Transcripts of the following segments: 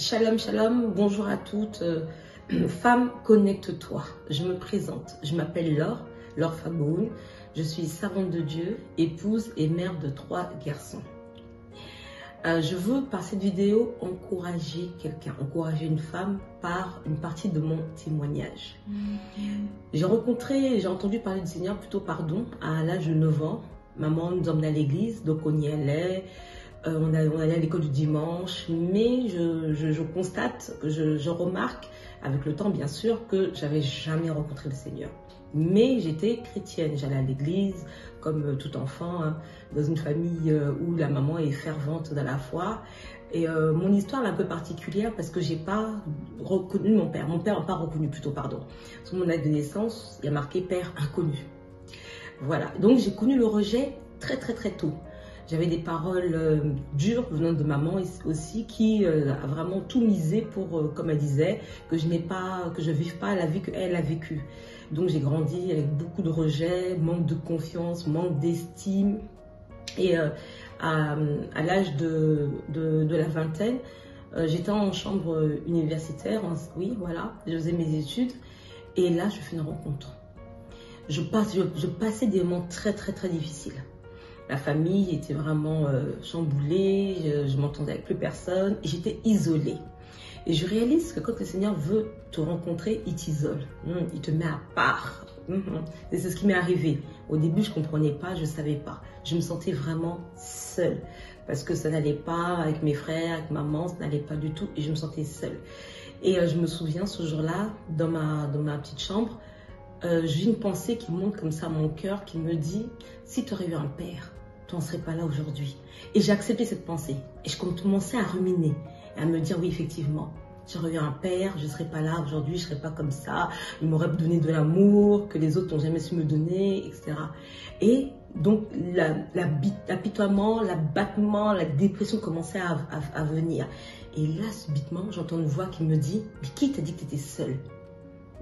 Shalom, shalom, bonjour à toutes. Femme, connecte-toi. Je me présente. Je m'appelle Laure Faboun. Je suis servante de Dieu, épouse et mère de 3 garçons. Je veux par cette vidéo encourager quelqu'un, encourager une femme par une partie de mon témoignage. J'ai entendu parler du Seigneur à l'âge de 9 ans. Maman nous emmenait à l'église, donc on y allait. On allait à l'école du dimanche, mais je constate, je remarque avec le temps bien sûr que j'avais jamais rencontré le Seigneur. Mais j'étais chrétienne, j'allais à l'église comme tout enfant, hein, dans une famille où la maman est fervente dans la foi. Et mon histoire est un peu particulière parce que j'ai pas reconnu mon père. Mon père n'a pas reconnu pardon. Sur mon acte de naissance, il y a marqué père inconnu. Voilà, donc j'ai connu le rejet très tôt. J'avais des paroles dures venant de maman aussi qui a vraiment tout misé pour, comme elle disait, que je vive pas la vie qu'elle a vécue. Donc j'ai grandi avec beaucoup de rejet, manque de confiance, manque d'estime. Et à l'âge de la vingtaine, j'étais en chambre universitaire, je faisais mes études. Et là, je fais une rencontre. Je passais des moments très difficiles. La famille était vraiment chamboulée, je m'entendais avec plus personne, j'étais isolée. Et je réalise que quand le Seigneur veut te rencontrer, il t'isole, il te met à part. Et c'est ce qui m'est arrivé. Au début, je ne comprenais pas, je ne savais pas. Je me sentais vraiment seule parce que ça n'allait pas avec mes frères, avec maman, ça n'allait pas du tout et je me sentais seule. Et je me souviens ce jour-là, dans ma petite chambre, j'ai une pensée qui monte comme ça à mon cœur qui me dit « Si tu aurais eu un père, tu n'en serais pas là aujourd'hui. » Et j'ai accepté cette pensée. Et je commençais à ruminer, et à me dire « Oui, effectivement, j'aurais eu un père, je ne serais pas là aujourd'hui, je ne serais pas comme ça. Il m'aurait donné de l'amour que les autres n'ont jamais su me donner, etc. » Et donc, l'apitoiement, l'abattement, la dépression commençait à venir. Et là, subitement, j'entends une voix qui me dit « Mais qui t'a dit que tu étais seule ?»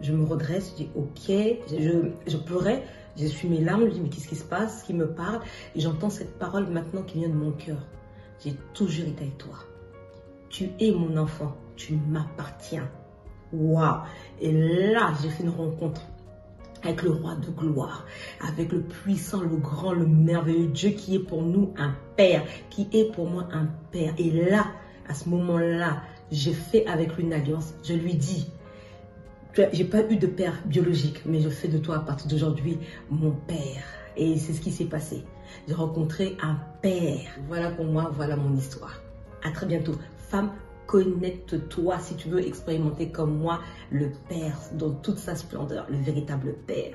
Je me redresse, je dis ok, je pleurais, j'essuie mes larmes, je dis mais qu'est-ce qui se passe, qui me parle? Et j'entends cette parole maintenant qui vient de mon cœur. J'ai toujours été avec toi. Tu es mon enfant, tu m'appartiens. Waouh! Et là, j'ai fait une rencontre avec le roi de gloire, avec le puissant, le grand, le merveilleux Dieu qui est pour nous un père, qui est pour moi un père. Et là, à ce moment-là, j'ai fait avec lui une alliance. Je lui dis, j'ai pas eu de père biologique, mais je fais de toi à partir d'aujourd'hui mon père. Et c'est ce qui s'est passé. J'ai rencontré un père. Voilà pour moi, voilà mon histoire. À très bientôt. Femme, connecte-toi si tu veux expérimenter comme moi le père dans toute sa splendeur, le véritable père.